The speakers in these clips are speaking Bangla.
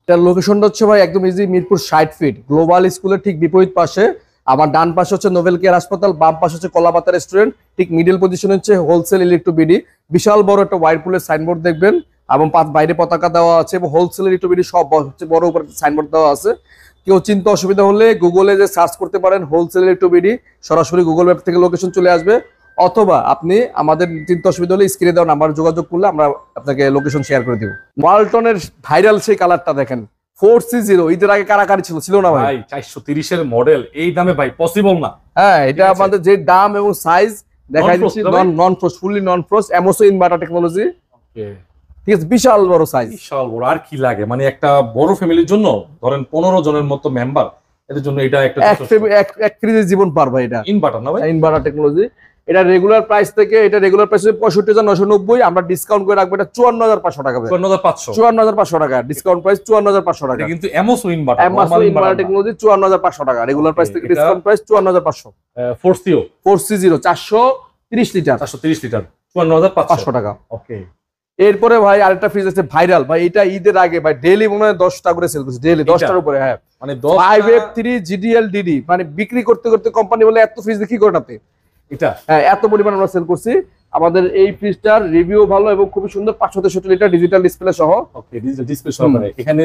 এটার লোকেশনটা হচ্ছে ভাই একদম ইজি, মিরপুর 60 ফিট গ্লোবাল স্কুলের ঠিক বিপরীত পাশে। আমার ডান পাশে হচ্ছে নোবেল কেয়ার হাসপাতাল, বাম পাশে হচ্ছে কলাপাতা রেস্টুরেন্ট, ঠিক মিডল পজিশন হচ্ছে হোলসেল ইলেকট্রো বিডি। বিশাল বড় একটা ওয়াইরপুলের সাইনবোর্ড দেখবেন এবং বাইরে পতাকা দেওয়া আছে এবং হোলসেল ইলেকট্রো বিডি সব হচ্ছে বড় উপর সাইনবোর্ড দেওয়া আছে। কেউ চিন্তা অসুবিধা হলে গুগলে যে সার্চ করতে পারেন হোলসেল ইলেকট্রো বিডি, সরাসরি গুগল ম্যাপ থেকে লোকেশন চলে আসবে। অথবা আপনি আমাদের চিন্তা অসুবিধা হলে স্ক্রিনে দেওয়া নাম্বার যোগাযোগ করলে আমরা আপনাকে লোকেশন শেয়ার করে দিব। ওয়ালটনের ভাইরাল সেই কালারটা দেখেন 4C0, ঈদের আগে কারাকারি ছিল না ভাই? 430 এর মডেল এই দামে ভাই পসিবল না। হ্যাঁ, এটা আমাদের যে দাম এবং সাইজ দেখাই দিচ্ছি, non frost, fully non frost, MOC inverter technology. Okay, ঠিক আছে, বিশাল বড় সাইজ, বিশাল বড়। আর কি লাগে, মানে একটা বড় ফ্যামিলির জন্য ধরেন 15 জনের মতো মেম্বার, এদের জন্য এটা একটা এক ফ্রিজের জীবন পার ভাই। এটা ইনভার্টার না ভাই? Inverter technology. এটা রেগুলার প্রাইস থেকে, এটা রেগুলার প্রাইস 65,990, আমরা ডিসকাউন্ট করে রাখবো এটা 54,500 টাকা। 54,500 টাকা ডিসকাউন্ট প্রাইস, 54,500 টাকা। কিন্তু MOC inverter, MOC inverter technology 54,500 টাকা রেগুলার প্রাইস থেকে, ডিসকাউন্ট প্রাইস 54,500। 4C0 430 লিটার 54,500 টাকা। ওকে। এরপরে ভাই আরেকটা ফ্রিজ আছে ভাইরাল ভাই, এটা ঈদের আগে ভাই ডেইলি মনে হয় 10টা করে সেল করছে, ডেইলি 10টার উপরে। হ্যাঁ, মানে 5F3 GDL DD, মানে বিক্রি করতে করতে কোম্পানি বলে এত ফ্রিজ কি করে নাতে এটা। হ্যাঁ, এত পরিমাণ আমরা সেল করছি। আমাদের এই ফ্রিজটার রিভিউ ভালো এবং খুবই সুন্দর, 563 লিটার ডিজিটাল ডিসপ্লে সহ। ওকে, ডিজিটাল ডিসপ্লে সহ। মানে এখানে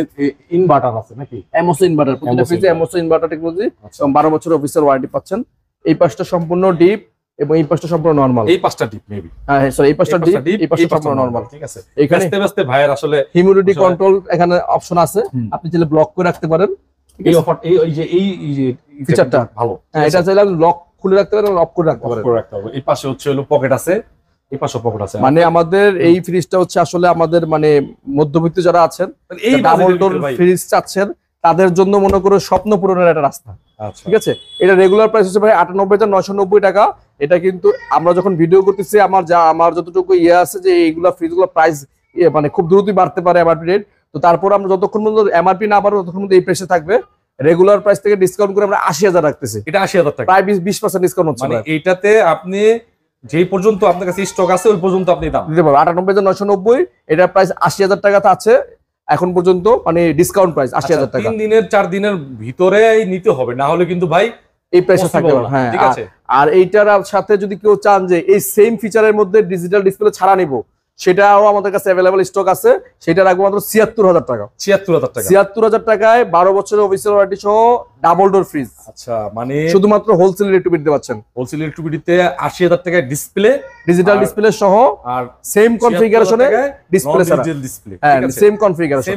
ইনভার্টার আছে নাকি? এমওসি ইনভার্টার, প্রতিটা ফ্রিজে এমওসি ইনভার্টার টেকনোলজি এবং 12 বছরের অফিসিয়াল ওয়ারেন্টি পাচ্ছেন। এই পাশটা সম্পূর্ণ ডিপ এবং এই পাশটা সম্পূর্ণ নরমাল। এই পাশটা ডিপ মেবি, হ্যাঁ সরি, এই পাশটা ডিপ, এই পাশটা সম্পূর্ণ নরমাল। ঠিক আছে, এখানে আস্তে ভাইয়ের আসলে হিউমিডিটি কন্ট্রোল এখানে অপশন আছে, আপনি চাইলে ব্লক করে রাখতে পারেন। এই অফার এই যে ফিচারটা ভালো। হ্যাঁ, এটা চাইলে লক খুলে রাখতে পারেন, লক করে রাখতে পারেন। এই পাশে হচ্ছে হলো পকেট আছে, এই পাশে পকেট আছে। মানে আমাদের এই ফ্রিজটা হচ্ছে আসলে আমাদের মানে মধ্যবিত্ত যারা আছেন, এই ডাবল ডোর ফ্রিজ চাচ্ছেন, তাদের জন্য মনে করো স্বপ্ন পূরণের একটা রাস্তা। ঠিক আছে, এটা রেগুলার প্রাইস হচ্ছে ভাই 98,990 টাকা। এটা কিন্তু আমরা যখন ভিডিও করতেছি আমার যতটুকু ইয়ে আছে যে এইগুলা ফ্রিজগুলো প্রাইস মানে খুব দ্রুতই বাড়তে পারে এমআরপি রেট। তো তারপর আমরা যতক্ষণ পর্যন্ত এমআরপি না বাড়বে ততক্ষণ পর্যন্ত এই প্রাইসে থাকবে। রেগুলার প্রাইস থেকে ডিসকাউন্ট করে আমরা 80,000 রাখতেছি। এটা 80,000 টাকা, প্রায় 20% ডিসকাউন্ট হচ্ছে। মানে এইটাতে আপনি যেই পর্যন্ত আপনার কাছে স্টক আছে ওই পর্যন্ত আপনি দাম দিতে পারবেন। 98,990, এটা প্রাইস 80,000 টাকাতে আছে এখন পর্যন্ত, মানে ডিসকাউন্ট প্রাইস 80,000 টাকা। 3 দিনের 4 দিনের ভিতরেই নিতে হবে, না হলে কিন্তু ভাই এই প্রাইসে থাকবে। হ্যাঁ, ঠিক আছে। আর এইটার সাথে যদি কেউ চান যে এই সেম ফিচারের মধ্যে ডিজিটাল ডিসপ্লে ছাড়া নিব, সেটাও আমাদের কাছে अवेलेबल স্টক আছে। সেটা রাখবো মাত্র 76,000 টাকা। 76,000 টাকায় 12 বছরের অফিসিয়াল ওয়ারেন্টি সহ ডাবল ডোর ফ্রিজ। আচ্ছা, মানে শুধুমাত্র হোলসেল ইলেকট্রিক দিতে পাচ্ছেন। হোলসেল ইলেকট্রিবিটিতে 80,000 টাকায় ডিসপ্লে, ডিজিটাল ডিসপ্লে সহ, আর সেম কনফিগারেশনে ডিসপ্লে ছাড়া। হ্যাঁ, সেম কনফিগারেশন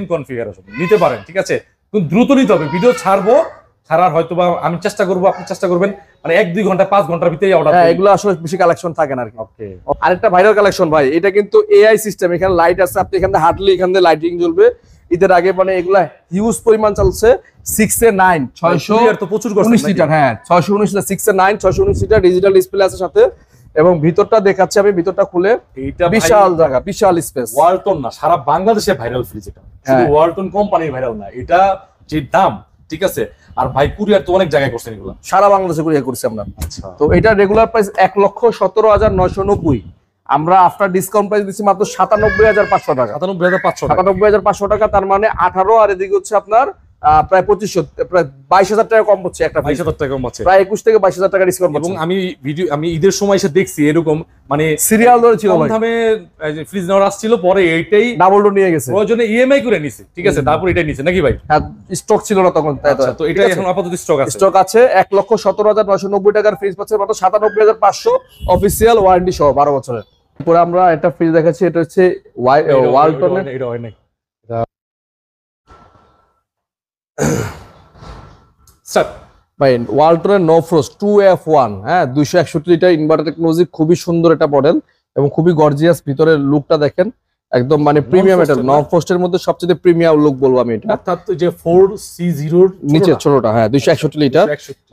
নিতে পারেন। ঠিক আছে, কিন্তু দ্রুত নিতে হবে। ভিডিও ছাড়ার হয়তোবা আমি চেষ্টা করব, আপনি চেষ্টা করবেন, মানে 1-2 ঘন্টা 5 ঘন্টার ভিতরেই অর্ডার। হ্যাঁ, এগুলো আসলে বেশি কালেকশন থাকে না আর কি। ওকে, আরেকটা ভাইরাল কালেকশন ভাই, এটা কিন্তু এআই সিস্টেম। এখানে লাইট আছে, আপনি এখানে হাঁটলে এখানে লাইটিং জ্বলবে। ঈদের আগে মানে এগুলা হিউজ পরিমাণ চলছে। 6A9 619 litre. হ্যাঁ, 619 litre 6A9 619 litre digital display আছে সাথে। এবং ভিতরটা দেখাচ্ছি আমি, ভিতরটা খুলে, এইটা বিশাল জায়গা, বিশাল স্পেস। ওয়ালটন না, সারা বাংলাদেশে ভাইরাল ফ্রিজ এটা। শুধু ওয়ালটন কোম্পানির ভাইরাল না, এটা যে দাম, ঠিক আছে। আর ভাই কুরিয়ার তো অনেক জায়গায় করছেন, এগুলো সারা বাংলাদেশে কুরিয়ার করছি আমরা। আচ্ছা, তো এটা রেগুলার প্রাইস 1,17,990, আমরা আফটার ডিসকাউন্ট প্রাইস দিচ্ছি মাত্র 97,500 টাকা। 97,500 টাকা, তার মানে 18। আর এদিকে হচ্ছে আপনার প্রায় 2500, প্রায় 22,000 টাকা কম হচ্ছে। একটা 22,000 টাকা কম আছে, প্রায় 21 থেকে 22,000 টাকা ডিসকাউন্ট। এবং আমি ঈদের সময় এসে দেখছি এরকম, মানে সিরিয়াল ধরে ছিল, কম দামে ফ্রিজ নেওয়ার আসছিল, পরে এইটাই ডাবল ডোর নিয়ে গেছে, প্রয়োজনে ইএমআই করে নিছে। ঠিক আছে, তারপর এটাই নিছে নাকি ভাই? হ্যাঁ, স্টক ছিল না তখন, তাই তো এটা এখন আপাতত স্টক আছে। 1,17,990 টাকার ফ্রিজ পাচ্ছে মাত্র 97,500 অফিসিয়াল ওয়ারেন্টি সহ 12 বছরের। পরে আমরা একটা ফ্রিজ দেখাচ্ছি, এটা হচ্ছে ওয়ালটনের। এটা হয় নাই ভাই, ওয়ালটনের নো ফ্রস্ট 2F1। হ্যাঁ, 261 লিটার ইনভার্টার টেকনোলজি, খুবই সুন্দর একটা মডেল এবং খুবই গর্জিয়াস। ভিতরের লুকটা দেখেন, একদম মানে প্রিমিয়াম। এটা নো ফ্রস্টের মধ্যে সবচেয়ে প্রিমিয়াম লুক বলবো আমি এটা। অর্থাৎ যে 4C0 নিচে ছোটটা, হ্যাঁ 261 লিটার,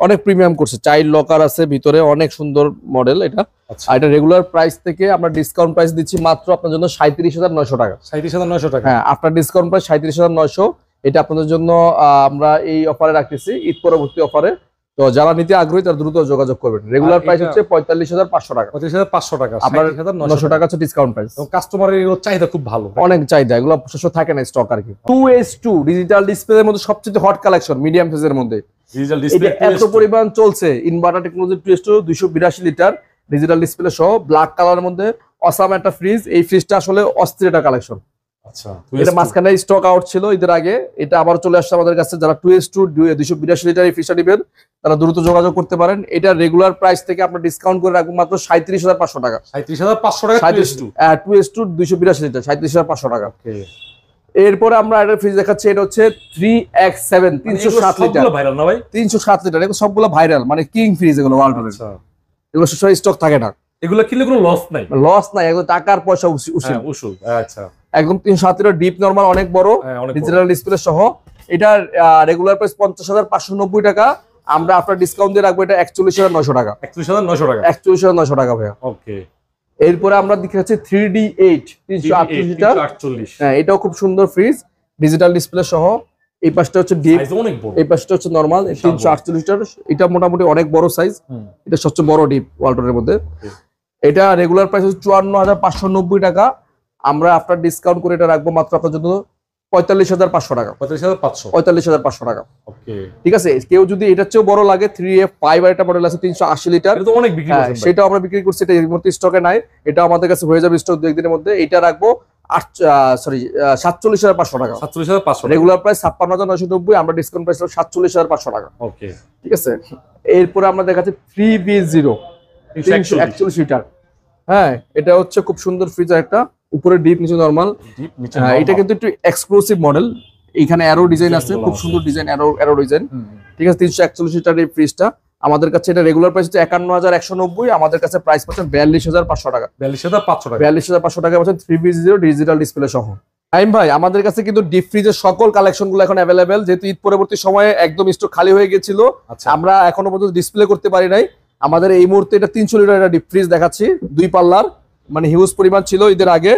অনেক প্রিমিয়াম করছে। চাইল্ড লকার আছে ভিতরে, অনেক সুন্দর মডেল এটা। আর এটা রেগুলার প্রাইস থেকে আমরা ডিসকাউন্ট প্রাইস দিচ্ছি মাত্র আপনার জন্য 37,900 টাকা। 37,900 টাকা, হ্যাঁ, আফটার ডিসকাউন্ট প্রাইস 37,900। এটা আপনাদের জন্য আমরা এই অফারে রাখতেছি, ঈদ পরবর্তী অফারে। তো যারা নিতে আগ্রহী তারা দ্রুত যোগাযোগ করবেন। রেগুলার প্রাইস হচ্ছে 45,500 টাকা, 35,500 টাকা, আপনার 900 টাকা হচ্ছে ডিসকাউন্ট প্রাইস। কাস্টমারের চাহিদা খুব ভালো, অনেক চাহিদা, এগুলো সবসময় থাকে না স্টক আর কি। 2S2 ডিজিটাল ডিসপ্লের মধ্যে সবচেয়ে হট কালেকশন মিডিয়াম সাইজের মধ্যে, ডিজিটাল ডিসপ্লে এত পরিমাণ চলছে। Inverter technology 2S2 282 litre digital display সহ ব্ল্যাক কালারের মধ্যে অসাম একটা ফ্রিজ। এই ফ্রিজটা আসলে অস্থির একটা কালেকশন। আচ্ছা, এটা মাঝখানে স্টক আউট ছিল ঈদের আগে, এটা আবার চলে আসছে আমাদের কাছে। যারা 2S2 282 লিটার এই ফ্রিজটা নেবেন তারা দ্রুত যোগাযোগ করতে পারেন। এটা রেগুলার প্রাইস থেকে আমরা ডিসকাউন্ট করে রাখবো মাত্র 37,500 টাকা। 37,500 টাকা 2S2 282 লিটার 37,500 টাকা। এরপরে আমরা একটা ফ্রিজ দেখাচ্ছি, এটা হচ্ছে 3X7 307 লিটার। সবগুলো ভাইরাল না ভাই? 307 লিটার, এগুলো সবগুলো ভাইরাল, মানে কিং ফ্রিজ এগুলো ওয়ালটনের। আচ্ছা, এগুলো সবসময় স্টক থাকে না, এগুলো কিনলে কোনো লস নাই, লস নাই, এগুলো টাকার পয়সা উসুল। উসুল। আচ্ছা, একদম 307 লিটার ডিপ নরমাল, অনেক বড় ডিজিটাল ডিসপ্লে সহ। এটার রেগুলার প্রাইস 50,590 টাকা, আমরা আপনার ডিসকাউন্ট দিয়ে রাখবো এটা 41,900 টাকা। 41,900 টাকা, 41,900 টাকা ভাইয়া। ওকে। এরপরে আমরা দেখাচ্ছি 3D8 348 লিটার। হ্যাঁ, এটাও খুব সুন্দর ফ্রিজ ডিজিটাল ডিসপ্লে সহ। এই পাশটা হচ্ছে ডিপ, এই পাশটা হচ্ছে নরমাল। 348 লিটার, এটা মোটামুটি অনেক বড় সাইজ। এটা সবচেয়ে বড় ডিপ ওয়ালটনের মধ্যে। এটা রেগুলার প্রাইস হচ্ছে 54,590 টাকা, আমরা আপনার ডিসকাউন্ট করে এটা রাখবো মাত্র আপনার জন্য 45,500 টাকা। 45,500 টাকা, ওকে। ঠিক আছে। কেউ যদি এটার চেয়েও বড় লাগে 3F5 আর একটা মডেল আছে 380 লিটার, এটা তো অনেক বিক্রি করছেন ভাই। সেটাও আমরা বিক্রি করছি, এটা এর মধ্যে স্টকে নাই, এটা আমাদের কাছে হয়ে যাবে স্টক 2 একদিনের মধ্যে। এটা রাখবো 47,500 টাকা। 47,500, রেগুলার প্রাইস 56,990, আমরা ডিসকাউন্ট প্রাইস 47,500 টাকা, ওকে। ঠিক আছে। এরপরে আমরা দেখাচ্ছি 3B0 341 লিটার। হ্যাঁ, এটা হচ্ছে খুব সুন্দর ফ্রিজ একটা, উপরে ডিপ নিচে নরমাল। এটা কিন্তু একটু এক্সক্লুসিভ মডেল, এখানে অ্যারো ডিজাইন আছে, খুব সুন্দর ডিজাইন, অ্যারো ডিজাইন, ঠিক আছে। 341 লিটার এই ফ্রিজটা আমাদের কাছে, এটা রেগুলার প্রাইস হচ্ছে 51,190, আমাদের কাছে প্রাইস পাচ্ছেন 42,500 টাকা। 42,500 টাকা, 42,500 টাকা পাচ্ছেন 3B0 ডিজিটাল ডিসপ্লে সহ। টাইম ভাই, আমাদের কাছে কিন্তু ডিপ ফ্রিজের সকল কালেকশন গুলো এখন অ্যাভেলেবেল, যেহেতু ঈদ পরবর্তী সময়ে একদম স্টক খালি হয়ে গেছিল, আমরা এখনো পর্যন্ত ডিসপ্লে করতে পারি নাই। আমাদের এই মুহূর্তে এটা 300 লিটার একটা ডিপ ফ্রিজ দেখাচ্ছি, 2 পাল্লার, মানে হিউজ পরিমাণ ছিল ঈদের আগে,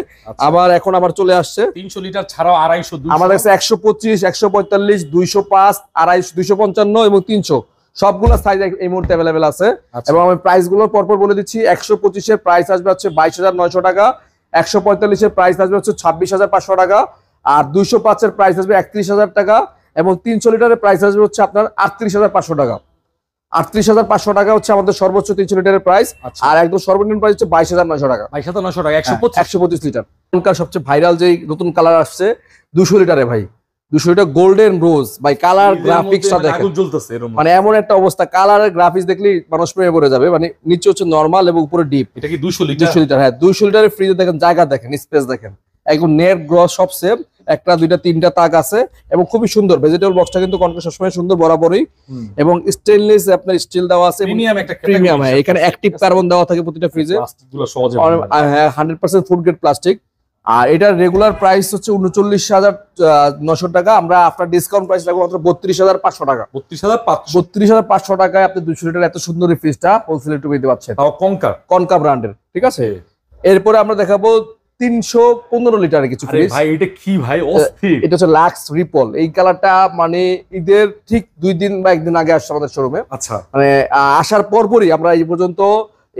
আবার এখন আবার চলে আসছে। 300 লিটার ছাড়াও 250, আমাদের কাছে 125 145 205 250 255 এবং 300 সবগুলো সাইজ এই মুহূর্তে অ্যাভেলেবেল আছে। এবং আমি প্রাইস গুলো পরপর বলে দিচ্ছি। 125 এর প্রাইস আসবে হচ্ছে 22,900 টাকা, 145 এর প্রাইস আসবে হচ্ছে 26,500 টাকা, আর 205 এর প্রাইস আসবে 31,000 টাকা, এবং 300 লিটারের প্রাইস আসবে হচ্ছে আপনার 38,500 টাকা। 38,500 টাকা হচ্ছে আমাদের সর্বোচ্চ 300 লিটারের প্রাইস, আর একদম সর্বনিম্ন প্রাইস হচ্ছে 22,900 টাকা। 22,900 টাকা, 125 লিটার। এখনকার সবচেয়ে ভাইরাল যে নতুন কালার আসছে 200 লিটারে ভাই, 200 লিটার গোল্ডেন রোজ ভাই, কালার গ্রাফিক্সটা দেখেন, মানে এমন একটা অবস্থা, কালারের গ্রাফিক্স দেখলেই মানুষ প্রেমে পড়ে যাবে। মানে নিচে হচ্ছে নরমাল এবং উপরে ডিপ। এটা কি 200 লিটার? 200 লিটার, হ্যাঁ। 200 লিটারের ফ্রিজে দেখেন, জায়গা দেখেন, স্পেস দেখেন, একদম নেট গ্রস সব সেম, একটা দুইটা তিনটা তাক আছে, এবং খুবই সুন্দর। ভেজিটেবল বক্সটা কিন্তু কনকা সবসময় সুন্দর বরাবরই, এবং স্টেনলেস আপনার স্টিল দেওয়া আছে, প্রিমিয়াম একটা প্রিমিয়াম। হ্যাঁ, এখানে অ্যাক্টিভ কার্বন দেওয়া থাকে প্রতিটা ফ্রিজে, প্লাস্টিকগুলো সহজে, হ্যাঁ 100% ফুড গ্রেড প্লাস্টিক। আর এটার রেগুলার প্রাইস হচ্ছে 39,900 টাকা, আমরা আপনার ডিসকাউন্ট প্রাইস রাখবো মাত্র 32,500 টাকা। 32,500 টাকায় আপনি 200 লিটার এত সুন্দর এই ফ্রিজটা হোলসেলে একটু পেতে পাচ্ছেন, তাও কনকা ব্র্যান্ডের, ঠিক আছে। এরপরে আমরা দেখাবো 315 লিটারের কিছু ফ্রিজ। ভাই এটা কি ভাই, অস্থির। এটা হচ্ছে লাক্স রিপল। এই কালারটা মানে ঈদের ঠিক 2 দিন বা 1 দিন আগে আসছে আমাদের শোরুমে। আচ্ছা, মানে আসার পরপরই আমরা এই পর্যন্ত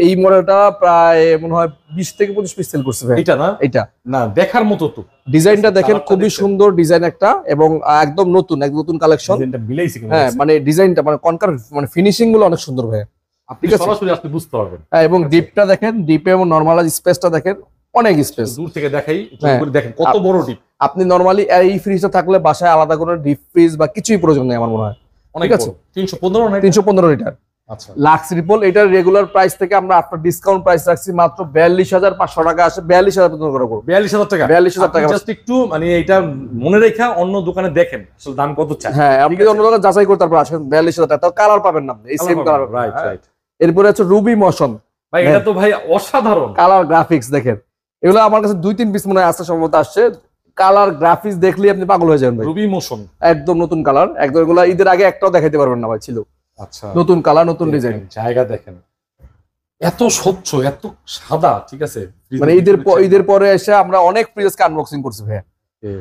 এই মডেলটা প্রায় মনে হয় 20 থেকে 25 পিস সেল করছে ভাই। এটা না, এটা না দেখার মতো তো, ডিজাইনটা দেখেন, খুবই সুন্দর ডিজাইন একটা, এবং একদম নতুন কালেকশন। হ্যাঁ, মানে ডিজাইনটা মানে কনকার, মানে ফিনিশিং গুলো অনেক সুন্দর ভাই, আপনি সরাসরি আপনি বুঝতে পারবেন। হ্যাঁ, এবং ডিপটা দেখেন, ডিপে এবং নরমাল স্পেসটা দেখেন, অনেক স্পেস। দূর থেকে দেখাই, দেখেন কত বড় ডিপ। আপনি নরমালি এই ফ্রিজটা থাকলে বাসায় আলাদা করে ডিপ ফ্রিজ বা কিছুই প্রয়োজন নেই আমার মনে হয়। ঠিক আছে, 315 লিটার। আচ্ছা, লাক্স রিপল। এটার রেগুলার প্রাইস থেকে আমরা আপনার ডিসকাউন্ট প্রাইস রাখছি মাত্র 42,500 টাকা, আসে 42,000 পর্যন্ত করে করব। 42,000 টাকা, 42,000 টাকা। জাস্ট একটু মানে এটা মনে রেখা অন্য দোকানে দেখেন আসলে দাম কত চাই। হ্যাঁ, আপনি অন্য দোকানে যাচাই করে তারপর আসেন। 42,000 টাকা, তাও কালার পাবেন না, এই সেম কালার। Right right. এরপরে হচ্ছে রুবি মোশন ভাই, এটা তো ভাই অসাধারণ কালার গ্রাফিক্স দেখেন। এগুলো আমার কাছে 2-3 পিস মনে হয় আসছে, সম্ভবত আসছে। কালার গ্রাফিক্স দেখলেই আপনি পাগল হয়ে যাবেন ভাই। রুবি মোশন একদম নতুন কালার, একদম এগুলো ঈদের আগে একটাও দেখাইতে পারবেন না ভাই, ছিল। আচ্ছা, নতুন কালার, নতুন ডিজাইন, জায়গা দেখেন, এত স্বচ্ছ, এত সাদা, ঠিক আছে। মানে ঈদের পরে এসে আমরা অনেক ফ্রিজকে আনবক্সিং করছি ভাই,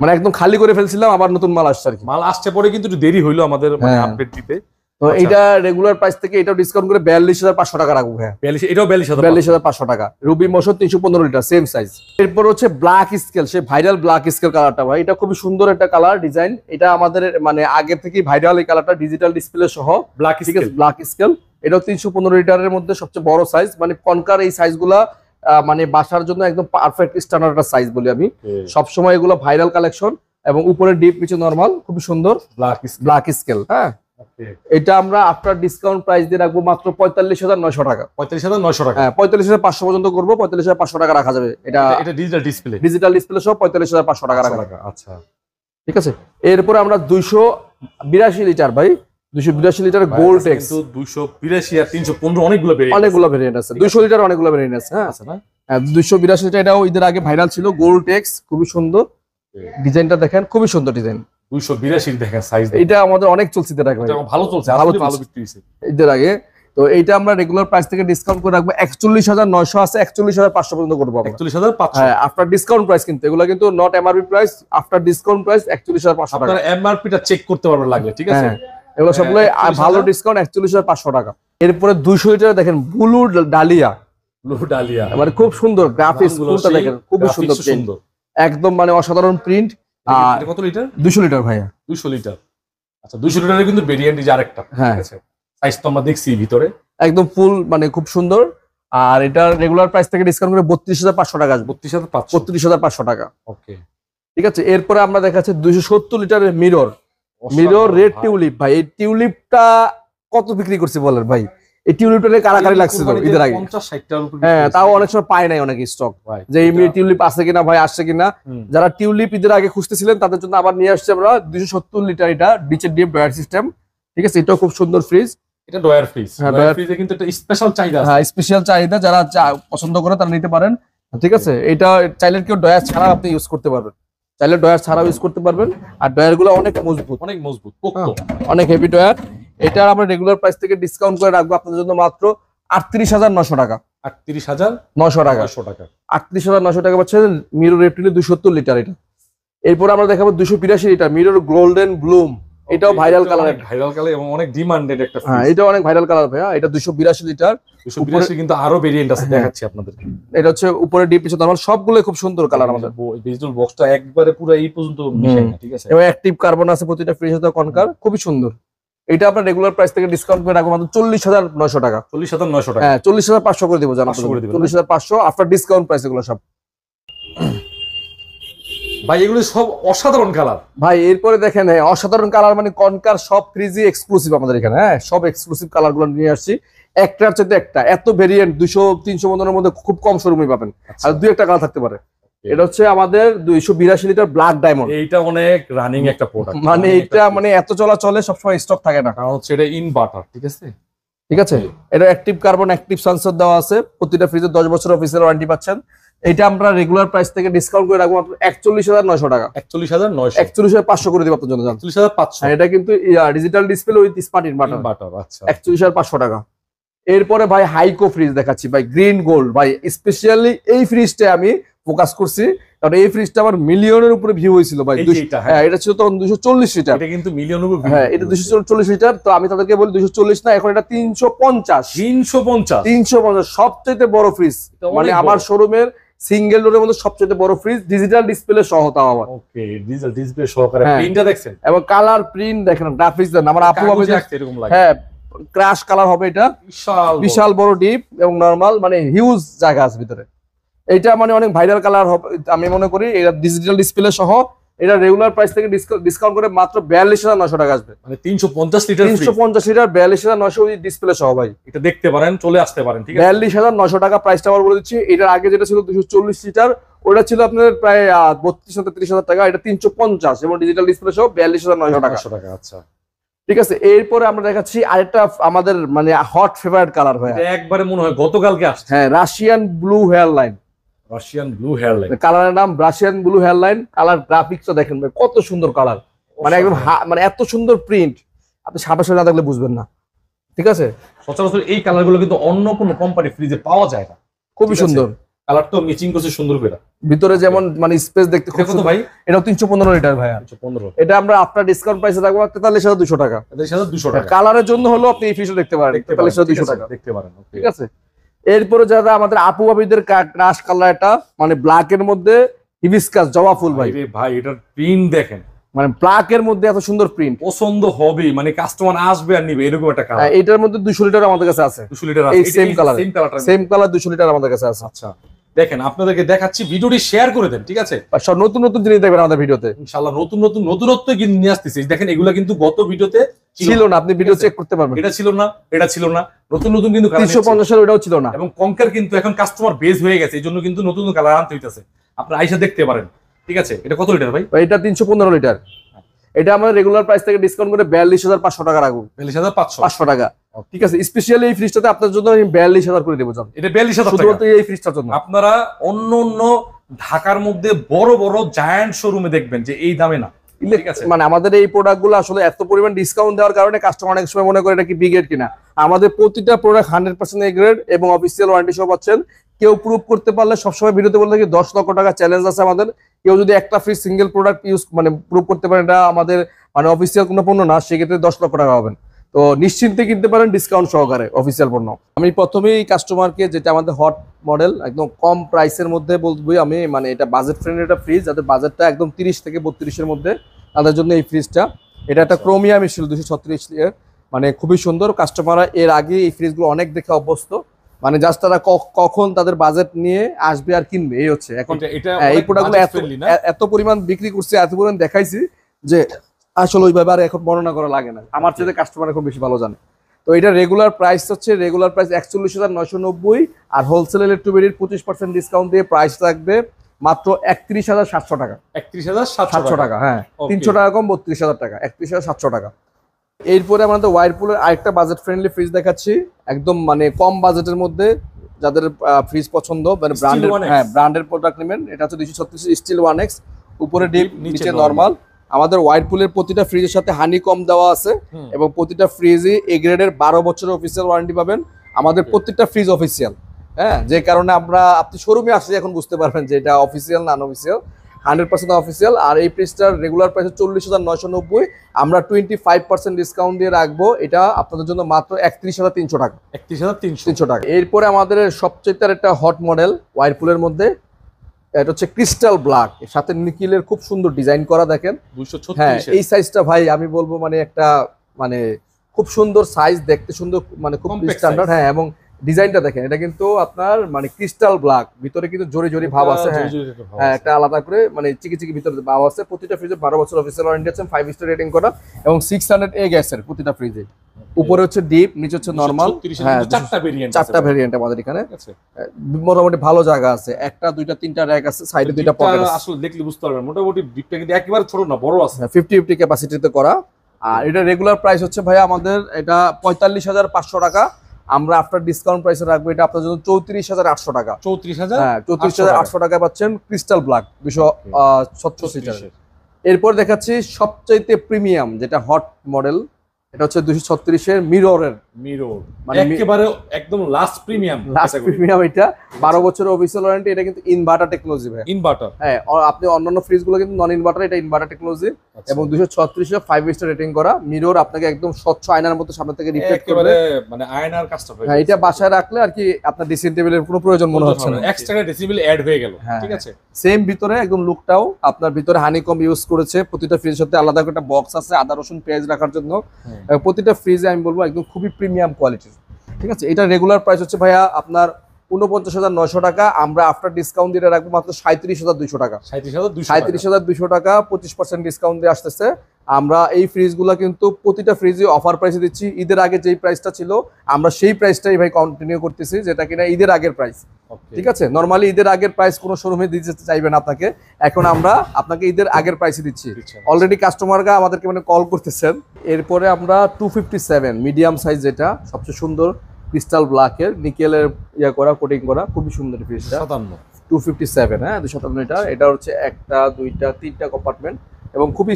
মানে একদম খালি করে ফেলছিলাম, আবার নতুন মাল আসছে আর কি। মাল আসছে পরে কিন্তু একটু দেরি হইলো আমাদের মানে আপডেট দিতে। তো এইটা রেগুলার প্রাইস থেকে এটাও ডিসকাউন্ট করে 42,500 টাকা রাখবো ভাই। 42, এটাও 42,500 টাকা। Ruby motion 315 litre same size. এরপর হচ্ছে ব্ল্যাক স্কেল, সে ভাইরাল ব্ল্যাক স্কেল কালারটা ভাই, এটা খুবই সুন্দর একটা কালার ডিজাইন। এটা আমাদের মানে আগে থেকেই ভাইরাল এই কালারটা, ডিজিটাল ডিসপ্লে সহ ব্ল্যাক স্কেল। ব্ল্যাক স্কেল এটাও 315 লিটারের মধ্যে সবচেয়ে বড় সাইজ। মানে কনকার এই সাইজগুলা মানে বাসার জন্য একদম পারফেক্ট স্ট্যান্ডার্ড একটা সাইজ বলি আমি। সবসময় এগুলো ভাইরাল কালেকশন এবং উপরে ডিপ নিচে নরমাল, খুবই সুন্দর ব্ল্যাক স্কেল। হ্যাঁ, এটা আমরা আফটার ডিসকাউন্ট প্রাইস দিয়ে রাখবো মাত্র 45,900 টাকা। 45,900 টাকা। হ্যাঁ, 45,500 পর্যন্ত করবো, 45,500 টাকা রাখা যাবে। এটা ডিজিটাল ডিসপ্লে, সহ 45,500 টাকা রাখা যাবে। আচ্ছা, ঠিক আছে। এরপরে আমরা 282 লিটার ভাই, 282 লিটার গোল্ড টেক্স। 282 আর 315 অনেকগুলো ভেরিয়েন্ট আছে। 200 লিটার অনেকগুলো ভেরিয়েন্ট আছে। হ্যাঁ, 282 লিটার এটাও ঈদের আগে ভাইরাল ছিল, গোল্ড টেক্স, খুবই সুন্দর ডিজাইনটা দেখেন, খুবই সুন্দর ডিজাইন। 282 দেখেন সাইজ, এটা আমাদের অনেক চলছে ঈদের আগে, ভালো চলছে, ভালো বিক্রি হয়েছে ঈদের আগে। তো এইটা আমরা রেগুলার প্রাইস থেকে ডিসকাউন্ট করে রাখবো 41,900 আছে, 41,500 পর্যন্ত করবো। 41,500। হ্যাঁ, আফটার ডিসকাউন্ট প্রাইস, কিন্তু এগুলো কিন্তু not MRP price, after discount price 41,500 টাকা। আপনারা এমআরপি টা চেক করতে পারবেন লাগলে, ঠিক আছে। এগুলো সবগুলো ভালো ডিসকাউন্ট, 41,500 টাকা। এরপরে 200 লিটার দেখেন ব্লু ডালিয়া, মানে খুব সুন্দর গ্রাফিক্স, ফুলটা দেখেন খুব সুন্দর, একদম মানে অসাধারণ প্রিন্ট। আর কত লিটার? 200 লিটার ভাইয়া, 200 লিটার। আচ্ছা, 200 লিটারের কিন্তু ভেরিয়েন্ট যে আরেকটা, ঠিক আছে। সাইজ তো আমরা দেখছি ভিতরে, একদম ফুল মানে খুব সুন্দর। আর এটা রেগুলার প্রাইস থেকে ডিসকাউন্ট করে 32,500 টাকা আসবে। 32,500 টাকা। ওকে, ঠিক আছে। এরপরে আমরা দেখাচ্ছি 270 লিটারের মিরর রেড টিউলিপ। ভাই, এই টিউলিপটা কত বিক্রি করছে বলেন ভাই? এই টিউলিপটা কারাকারি লাগছে তো ঈদের আগে। 50-60 টাকার উপর। হ্যাঁ, তাও অনেক সময় পায় নাই অনেক স্টক, যে এই টিউলিপ আছে কিনা ভাই, আসছে কিনা। যারা টিউলিপ ঈদের আগে খুঁজতেছিলেন তাদের জন্য আবার নিয়ে আসছে আমরা 270 লিটার। এটা নিচের ডিপ ডয়ার সিস্টেম, ঠিক আছে। এটাও খুব সুন্দর ফ্রিজ, এটা ডয়ার ফ্রিজ। ডয়ার ফ্রিজে কিন্তু একটা স্পেশাল চাহিদা আছে। হ্যাঁ, স্পেশাল চাহিদা, যারা পছন্দ করে তারা নিতে পারেন, ঠিক আছে। এটা চাইলে কেউ ডয়ার ছাড়া আপনি ইউজ করতে পারবেন, চাইলে ডয়ার ছাড়াও ইউজ করতে পারবেন। আর ডয়ার গুলো অনেক মজবুত, পোক্ত, অনেক হেভি ডয়ার। এটা আমরা রেগুলার প্রাইস থেকে ডিসকাউন্ট করে রাখবো আপনাদের জন্য মাত্র 38,900 টাকা। 38,900 টাকা। 38,900 টাকা পাচ্ছেন মিরর রেপটিলে 270 লিটার। এটা এরপর আমরা দেখাবো 282 লিটার মিরর গোল্ডেন ব্লুম। এটাও ভাইরাল কালার এবং অনেক ডিমান্ডেড একটা। হ্যাঁ, এটা অনেক ভাইরাল কালার ভাইয়া। এটা 282 লিটার। 282 কিন্তু আরো ভেরিয়েন্ট আছে, দেখাচ্ছি আপনাদেরকে। এটা হচ্ছে উপরে ডিপ পিছনে নরমাল, সবগুলো খুব সুন্দর কালার আমাদের। ডিজিটাল বক্সটা একবারে পুরো এই পর্যন্ত মিশাই না, ঠিক আছে। এবং অ্যাক্টিভ কার্বন আছে প্রতিটা ফ্রিজ সাথে কনকার, খুবই সুন্দর। এটা আপনার রেগুলার প্রাইস থেকে ডিসকাউন্ট করে রাখবো মাত্র 40,900 টাকা। 40,900 টাকা। হ্যাঁ, 40,500 করে দেবো, জানা 40,500 আফটার ডিসকাউন্ট প্রাইস। এগুলো সব ভাই, এগুলো সব অসাধারণ কালার ভাই। এরপরে দেখেন অসাধারণ কালার, মানে কনকার সব ফ্রিজই এক্সক্লুসিভ আমাদের এখানে। হ্যাঁ, সব এক্সক্লুসিভ কালার গুলো নিয়ে আসছি, একটার চাইতে একটা। এত ভেরিয়েন্ট 200-300 মডেলের মধ্যে খুব কম শোরুমে পাবেন, আর দুই একটা কালার থাকতে পারে। এটা হচ্ছে আমাদের 282 লিটার ব্ল্যাক ডায়মন্ড। এইটা অনেক রানিং একটা প্রোডাক্ট, মানে এটা মানে এত চলে সবসময় স্টক থাকে না, কারণ হচ্ছে এটা ইনভার্টার, ঠিক আছে। এটা অ্যাক্টিভ কার্বন, অ্যাক্টিভ সেন্সর দেওয়া আছে। প্রতিটা ফ্রিজে 10 বছর অফিসিয়াল ওয়ারেন্টি পাচ্ছেন। এটা আমরা রেগুলার প্রাইস থেকে ডিসকাউন্ট করে রাখবো 41,900 টাকা। 41,500 করে দিব আপনার জন্য। 41,500। এটা কিন্তু digital display with smart inverter. আচ্ছা, 41,500 টাকা। এরপরে ভাই হাইকো ফ্রিজ দেখাচ্ছি ভাই, গ্রিন গোল্ড। ভাই, স্পেশালি এই ফ্রিজটা আমি ফোকাস করছি, কারণ এই ফ্রিজটা আমার মিলিয়নের উপরে ভিউ হয়েছিল ভাই। হ্যাঁ, এটা ছিল তখন 240 লিটার। এটা কিন্তু মিলিয়ন উপরে। হ্যাঁ, এটা 240 লিটার। তো আমি তাদেরকে বলি 240 না, এখন এটা 350 সবচেয়ে বড় ফ্রিজ। মানে আমার শোরুমের সিঙ্গেল ডোরের মধ্যে সবচেয়ে বড় ফ্রিজ, ডিজিটাল ডিসপ্লে সহ। তাও আবার ওকে, ডিজিটাল ডিসপ্লে সহকারে। প্রিন্টটা দেখছেন, এবং কালার প্রিন্ট দেখেন, গ্রাফিক্স দেন। আমার আপু হবে এরকম লাগে। হ্যাঁ, ক্র্যাশ কালার হবে। এটা বিশাল বড় ডিপ এবং নরমাল, মানে হিউজ জায়গা আছে ভিতরে। এটা মানে অনেক ভাইরাল কালার হবে আমি মনে করি। এটা ডিজিটাল ডিসপ্লে সহ। এটা রেগুলার প্রাইস থেকে ডিসকাউন্ট করে মাত্র 42,900 টাকা আসবে। মানে 350 লিটার 42,900 ডিসপ্লে সহ ভাই। এটা দেখতে পারেন, চলে আসতে পারেন, ঠিক আছে। 42,900 টাকা প্রাইসটা আবার বলে দিচ্ছি। এটার আগে যেটা ছিল 240 লিটার, ওটা ছিল আপনার প্রায় 32,000-33,000 টাকা। এটা 350 এবং ডিজিটাল ডিসপ্লে সহ 42,900 টাকা। আচ্ছা, ঠিক আছে। এরপরে আমরা দেখাচ্ছি আরেকটা আমাদের মানে হট ফেভারিট কালার হয়, একবারে মনে হয় গতকালকে আসছে। হ্যাঁ, রাশিয়ান ব্লু হেয়ার লাইন। কালারের নাম Russian blue hair line. Colour গ্রাফিক্সটা দেখেন ভাই, কত সুন্দর কালার। মানে একদম মানে এত সুন্দর প্রিন্ট, আপনি সামনে না দেখলে বুঝবেন না, ঠিক আছে। সচরাচর এই কালারগুলো কিন্তু অন্য কোনো কোম্পানি ফ্রিজে পাওয়া যায় না, খুবই সুন্দর। কালারটাও ম্যাচিং করছে সুন্দর করে। ভিতরে যেমন মানে স্পেস দেখতে খুব কত সুন্দর। ভাই? এটা 315 লিটার ভাইয়া। 315। এটা আমরা আপনার ডিসকাউন্ট প্রাইসে রাখবো 43,200 টাকা। 43,200 টাকা। কালারের জন্য হলো আপনি এই ফ্রিজটা দেখতে পারেন 43,200 টাকা দেখতে পারেন। ঠিক আছে। এরপরে যারা আমাদের আপু ভাবিদের ক্রাশ কালার, এটা মানে ব্ল্যাক এর মধ্যে হিবিস্কাস জবা ফুল ভাই। ভাই এটার প্রিন্ট দেখেন, মানে ব্ল্যাক এর মধ্যে এত সুন্দর প্রিন্ট, পছন্দ হবে, মানে কাস্টমার আসবে আর নিবে এরকম একটা কালার। এটার মধ্যে 200 লিটার আমাদের কাছে আছে। 200 লিটার এই আছে, same colour, same colour 200 litre আমাদের কাছে আছে। আচ্ছা দেখেন, আপনাদেরকে দেখাচ্ছি, ভিডিওটি শেয়ার করে দেন, ঠিক আছে। সব নতুন নতুন জিনিস দেখবেন আমাদের ভিডিওতে ইনশাআল্লাহ। নতুনত্ব কিন্তু নিয়ে আসতেছি। দেখেন এগুলা কিন্তু গত ভিডিওতে ছিল না, আপনি ভিডিও চেক করতে পারবেন। এটা ছিল না, এটা ছিল না, নতুন নতুন কিন্তু 350 এর ওটাও ছিল না। এবং কনকার কিন্তু এখন কাস্টমার বেস হয়ে গেছে, এই জন্য কিন্তু নতুন নতুন কালার আনতে হইতাছে। আপনারা আইসা দেখতে পারেন, ঠিক আছে। এটা কত লিটার ভাই? এটা 315 লিটার। এটা আমাদের রেগুলার প্রাইস থেকে ডিসকাউন্ট করে 42,500 টাকা রাখবো। 42,500 টাকা ঠিক আছে। স্পেশালি এই ফ্রিজটাতে আপনার জন্য আমি 42,000 করে দেবো। এটা 42,000 শুধুমাত্র এই ফ্রিজটার জন্য। আপনারা অন্য অন্য ঢাকার মধ্যে বড় বড় জায়ান্ট শোরুমে দেখবেন যে এই দামে না, ঠিক আছে। মানে আমাদের এই প্রোডাক্টগুলো আসলে এত পরিমাণ ডিসকাউন্ট দেওয়ার কারণে কাস্টমার অনেক সময় মনে করে এটা কি বি গ্রেড কিনা। আমাদের প্রতিটা প্রোডাক্ট 100% এ গ্রেড এবং অফিসিয়াল ওয়ারেন্টি সহ পাচ্ছেন। কেউ প্রুভ করতে পারলে সবসময় ভিডিওতে বলে থাকি 10 লক্ষ টাকা চ্যালেঞ্জ আছে আমাদের। কেউ যদি একটা ফ্রিজ সিঙ্গেল প্রোডাক্ট ইউজ মানে প্রুভ করতে পারেন এটা আমাদের মানে অফিসিয়াল কোনো পণ্য না, সেক্ষেত্রে 10 লক্ষ টাকা হবেন। তো নিশ্চিন্তে কিনতে পারেন ডিসকাউন্ট সহকারে অফিসিয়াল পণ্য। আমি প্রথমেই কাস্টমারকে, যেটা আমাদের হট মডেল একদম কম প্রাইসের মধ্যে বলবই আমি, মানে এটা বাজেট ফ্রেন্ডলি একটা ফ্রিজ, যাদের বাজেটটা একদম 30 থেকে 32 এর মধ্যে, তাদের জন্য এই ফ্রিজটা। এটা একটা ক্রোমিয়াম স্টিল 236 এর, মানে খুবই সুন্দর। কাস্টমাররা এর আগে এই ফ্রিজগুলো অনেক দেখে অভ্যস্ত, মানে জাস্ট তারা কখন তাদের বাজেট নিয়ে আসবে আর কিনবে এই হচ্ছে এখন। এই প্রোডাক্টগুলো এত পরিমাণ বিক্রি করছে, এত পরিমাণ দেখাইছি যে আসলে ওইভাবে আর এখন বর্ণনা করা লাগে না। আমার চেয়ে কাস্টমার এখন বেশি ভালো জানে। তো এটা রেগুলার প্রাইস হচ্ছে, রেগুলার প্রাইস 41,990, আর হোলসেল ইলেকট্রিবিটির 25% ডিসকাউন্ট দিয়ে প্রাইস থাকবে মাত্র 31,700 টাকা। 31,700 টাকা, হ্যাঁ 300 টাকা কম, 32,000 টাকা, 31,700 টাকা। এরপরে আমাদের ওয়ারপুলের আরেকটা বাজেট ফ্রেন্ডলি ফ্রিজ দেখাচ্ছি, একদম মানে কম বাজেটের মধ্যে যাদের ফ্রিজ পছন্দ, মানে ব্র্যান্ডের, হ্যাঁ ব্র্যান্ডের প্রোডাক্ট নেবেন। এটা হচ্ছে 236 স্টিল 1X, উপরে ডিপ নিচে নরমাল। আমাদের ওয়ারপুলের প্রতিটা ফ্রিজের সাথে হানি কম দেওয়া আছে এবং প্রতিটা ফ্রিজই এ গ্রেডের 12 বছরের অফিসিয়াল ওয়ারেন্টি পাবেন। আমাদের প্রত্যেকটা ফ্রিজ অফিসিয়াল, হ্যাঁ, যে কারণে আপনি শোরুমে আসলে এখন বুঝতে পারবেন যে এটা অফিসিয়াল না আনঅফিসিয়াল। 100% অফিসিয়াল। আর এই ফ্রিজটার রেগুলার প্রাইস 40,990, আমরা 25% ডিসকাউন্ট দিয়ে রাখবো। এটা আপনাদের জন্য মাত্র 31,300 টাকা। 31,300 টাকা। এরপরে আমাদের সবচেয়ে একটা হট মডেল ওয়ারপুলের মধ্যে, এটা হচ্ছে ক্রিস্টাল ব্ল্যাক, এর সাথে নিকেলের খুব সুন্দর ডিজাইন করা, দেখেন। 236। হ্যাঁ, এই সাইজটা ভাই আমি বলবো মানে একটা মানে খুব সুন্দর সাইজ, দেখতে সুন্দর, মানে খুব স্ট্যান্ডার্ড। হ্যাঁ, এবং ডিজাইনটা দেখেন, এটা কিন্তু আপনার মানে ক্রিস্টাল ব্ল্যাক, ভিতরে কিন্তু জোরে জোরে ভাব আছে। হ্যাঁ, একটা আলাদা করে মানে চিকি ভিতরে ভাব আছে। প্রতিটা ফ্রিজে 12 বছর অফিসিয়াল ওয়ারেন্টি আছে, 5 স্টার রেটিং করা এবং 600 গ্যাসের প্রতিটা ফ্রিজে। উপরে হচ্ছে ডিপ, নিচে হচ্ছে নরমাল। হ্যাঁ, চারটা ভেরিয়েন্ট আমাদের এখানে। মোটামুটি ভালো জায়গা আছে, একটা দুইটা তিনটা র্যাক আছে, সাইডে দুইটা পকেট আছে। আসলে দেখলে বুঝতে পারবেন মোটামুটি ডিপটা কিন্তু একেবারে ছোট না, বড় আছে। 50-50 ক্যাপাসিটিতে করা। আর এটা রেগুলার প্রাইস হচ্ছে ভাই আমাদের এটা 45,500 টাকা। আমরা আফটার ডিসকাউন্ট প্রাইসে রাখবো এটা আপনার জন্য 34,800 টাকা। 34,000, হ্যাঁ 34,800 টাকায় পাচ্ছেন ক্রিস্টাল ব্ল্যাক 236 লিটার। এরপর দেখাচ্ছি সবচাইতে প্রিমিয়াম যেটা হট মডেল, এটা হচ্ছে 236 এর মিরর, মানে একেবারে একদম লাস্ট প্রিমিয়াম। এটা 12 বছরের অফিসিয়াল ওয়ারেন্টি। এটা কিন্তু ইনভার্টার টেকনোলজি ভাই, ইনভার্টার। হ্যাঁ, আপনি অন্যান্য ফ্রিজ গুলো কিন্তু নন ইনভার্টার, এটা ইনভার্টার টেকনোলজি। এবং 236 এ 5 স্টার রেটিং করা। মিরর আপনাকে একদম স্বচ্ছ আয়নার মতো সামনে থেকে রিফ্লেক্ট করবে, মানে আয়নার কাজটা হয়। হ্যাঁ, এটা বাসায় রাখলে আর কি আপনার ড্রেসিং টেবিলের কোনো প্রয়োজন মনে হচ্ছে না, এক্সট্রা ডেসিবেল অ্যাড হয়ে গেল, ঠিক আছে। সেম ভিতরে একদম লুকটাও আপনার ভিতরে হানিকম ইউজ করেছে। প্রতিটা ফ্রিজের সাথে আলাদা একটা বক্স আছে আদা রসুন পেঁয়াজ রাখার জন্য। প্রতিটা ফ্রিজে আমি বলবো একদম খুবই প্রিমিয়াম কোয়ালিটির, ঠিক আছে। এটা রেগুলার প্রাইস হচ্ছে ভাইয়া আপনার 49,900 টাকা। আমরা আফটার ডিসকাউন্ট দিয়ে রাখবো মাত্র 37,200 টাকা। 37,200 টাকা 25% ডিসকাউন্ট দিয়ে আসতেছে। আমরা এই ফ্রিজগুলো কিন্তু প্রতিটা ফ্রিজে অফার প্রাইসে দিচ্ছি। ঈদের আগে যেই প্রাইসটা ছিল আমরা সেই প্রাইসটাই ভাই কন্টিনিউ করতেছি, যেটা কিনা ঈদের আগের প্রাইস, ঠিক আছে। নরমালি ঈদের আগের প্রাইস কোনো শোরুমে দিতে চাইবেন আপনাকে, এখন আমরা আপনাকে ঈদের আগের প্রাইসে দিচ্ছি। অলরেডি কাস্টমাররা আমাদেরকে মানে কল করতেছেন। এরপরে আমরা 257 মিডিয়াম সাইজ, যেটা সবচেয়ে সুন্দর, ক্রিস্টাল ব্ল্যাকের নিকেলের ইয়া করা, কোটিং করা, খুবই সুন্দর ফ্রিজটা। 257, হ্যাঁ 257 লিটার। এটা হচ্ছে একটা দুইটা তিনটা কম্পার্টমেন্ট এবং খুবই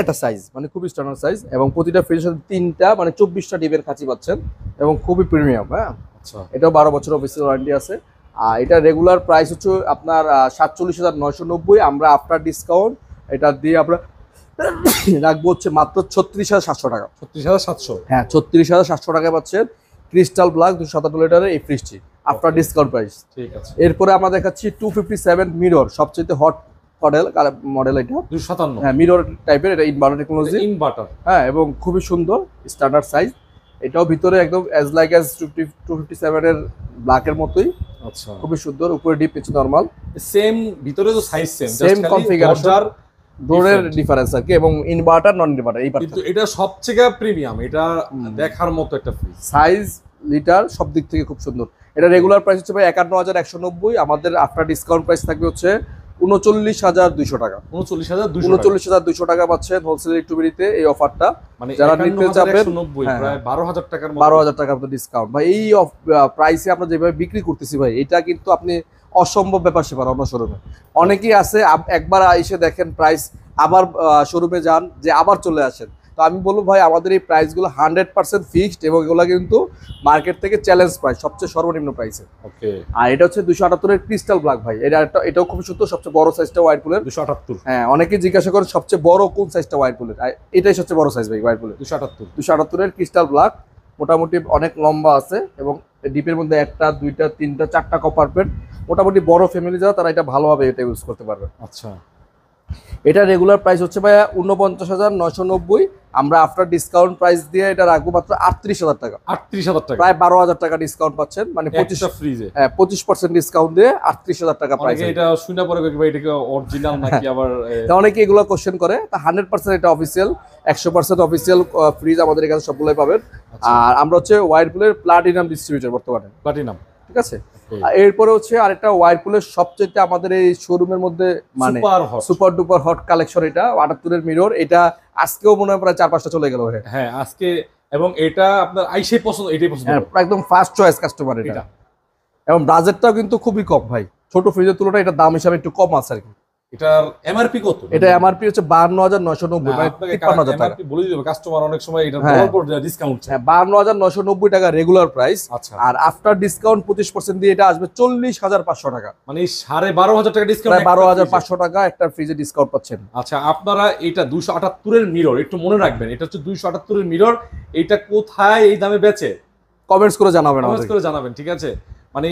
একটা সাইজ, মানে খুবই স্ট্যান্ডার্ড সাইজ। এবং প্রতিটা ফ্রিজের সাথে তিনটা মানে 24টা ডিবের কাঁচি পাচ্ছেন এবং খুবই প্রিমিয়াম। হ্যাঁ, এটাও 12 বছর অফিসিয়াল ওয়ারেন্টি আছে। আর এটা রেগুলার প্রাইস হচ্ছে আপনার 47,990। আমরা আফটার ডিসকাউন্ট এটা দিয়ে আমরা রাখবো হচ্ছে মাত্র 36,700 টাকা। 36,700। হ্যাঁ, 36,700 টাকায় পাচ্ছেন ক্রিস্টাল ব্ল্যাক 257 লিটারের এই ফ্রিজটি আফটার ডিসকাউন্ট প্রাইস। ঠিক আছে। এরপরে আমরা দেখাচ্ছি 257 মিরর, সবচেয়ে হট মডেল এটা 257। হ্যাঁ, মিরর টাইপের, এটা ইনভার্টার টেকনোলজি। ইনভার্টার। হ্যাঁ, এবং খুবই সুন্দর স্ট্যান্ডার্ড সাইজ। এটাও ভিতরে একদম অ্যাজ লাইক অ্যাজ 257 এর ব্ল্যাকের মতোই। আচ্ছা, খুবই সুন্দর, উপরে ডিপ নিচে নরমাল, সেম ভিতরে তো সাইজ সেম কনফিগারেশন, ডোরের ডিফারেন্স আর কি, এবং ইনভার্টার নন ইনভার্টার এই কিন্তু এটা সবচেয়ে প্রিমিয়াম, এটা দেখার মতো একটা ফ্রিজ। সাইজ লিটার সব দিক থেকে খুব সুন্দর। এটা রেগুলার প্রাইস হচ্ছে ভাই 51,190। আমাদের আফটার ডিসকাউন্ট প্রাইস থাকবে হচ্ছে 39,200 টাকা। 39,200 টাকা পাচ্ছেন হোলসেল ইলেকট্রিবিলিতে এই অফারটা। মানে যারা নিতে চাবেন 190, প্রায় 12,000 টাকার মতো। 12,000 টাকার মতো ডিসকাউন্ট ভাই। এই প্রাইসে আমরা যেভাবে বিক্রি করতেছি ভাই, এটা কিন্তু আপনি অসম্ভব ব্যাপার সেবার অন্য শোরুমে। অনেকেই আছে একবার এসে দেখেন প্রাইস, আবার শোরুমে যান যে আবার চলে আসেন। তো আমি বলবো ভাই, আমাদের এই প্রাইসগুলো 100% ফিক্সড, এবং এগুলো কিন্তু মার্কেট থেকে চ্যালেঞ্জ প্রাইস, সবচেয়ে সর্বনিম্ন প্রাইসে। ওকে। আর এটা হচ্ছে 278 এর ক্রিস্টাল ব্ল্যাক ভাই। এটাও খুব সুন্দর, সবচেয়ে বড় সাইজটা ওয়াইরপুলের 278। হ্যাঁ, অনেকেই জিজ্ঞাসা করেন সবচেয়ে বড় কোন সাইজটা ওয়াইরপুলের, এটাই সবচেয়ে বড় সাইজ ভাই ওয়াইরপুলের। 278 এর ক্রিস্টাল ব্ল্যাক মোটামুটি অনেক লম্বা আছে, এবং ডিপের মধ্যে 1টা 2টা 3টা 4টা কপার প্লেট। মোটামুটি বড় ফ্যামিলি যারা, তারা এটা ভালোভাবে এটা ইউজ করতে পারবে। আচ্ছা, এটা রেগুলার প্রাইস হচ্ছে ভাইয়া 49,990। আমরা আফটার ডিসকাউন্ট প্রাইস দিয়ে এটা রাখবো মাত্র 38,000 টাকা। 38,000 টাকা, প্রায় 12,000 টাকা ডিসকাউন্ট পাচ্ছেন, মানে 25টা ফ্রিজে। হ্যাঁ, 25% ডিসকাউন্ট দিয়ে 38,000 টাকা প্রাইস। এটা শুনে পরে ভাই এটা কি অরিজিনাল নাকি আবার অনেকে এগুলো কোশ্চেন করে। তা 100% এটা অফিসিয়াল, 100% অফিসিয়াল ফ্রিজ আমাদের এখানে সবগুলোই পাবেন। আর আমরা হচ্ছে ওয়াইরপুলের প্লাটিনাম ডিস্ট্রিবিউটর বর্তমানে। প্লাটিনাম, ঠিক আছে। এরপরে হচ্ছে আরেকটা ওয়াইরপুলের সবচেয়ে আমাদের এই শোরুমের মধ্যে মানে সুপার ডুপার হট কালেকশন, এটা 78 এর মিরর। এটা আজকেও মনে হয় প্রায় 4-5টা চলে গেল। হ্যাঁ, আজকে, এবং এটা আপনার আইসে পছন্দ, এটাই পছন্দ, একদম ফার্স্ট চয়েস কাস্টমার এটা। এবং বাজেটটাও কিন্তু খুবই কম ভাই, ছোট ফ্রিজের তুলনায় এটা দাম হিসাবে একটু কম আছে আর কি। এটার এমআরপি কত? এটা এমআরপি হচ্ছে 52,990, মানে 53,000 টাকা। এমআরপি বলে দিবে কাস্টমার অনেক সময়, এটা বলার পর ডিসকাউন্ট চায়। 52,990 টাকা রেগুলার প্রাইস। আচ্ছা, আর আফটার ডিসকাউন্ট 25% দিয়ে এটা আসবে 40,500 টাকা, মানে 12,500 টাকা ডিসকাউন্ট, প্রায় 12,500 টাকা একটা ফ্রিজে ডিসকাউন্ট পাচ্ছেন। আচ্ছা, আপনারা এটা 278 এর মিরর একটু মনে রাখবেন, এটা হচ্ছে 278 এর মিরর। এটা কোথায় এই দামে বেচে কমেন্টস করে জানাবেন, ঠিক আছে? মানে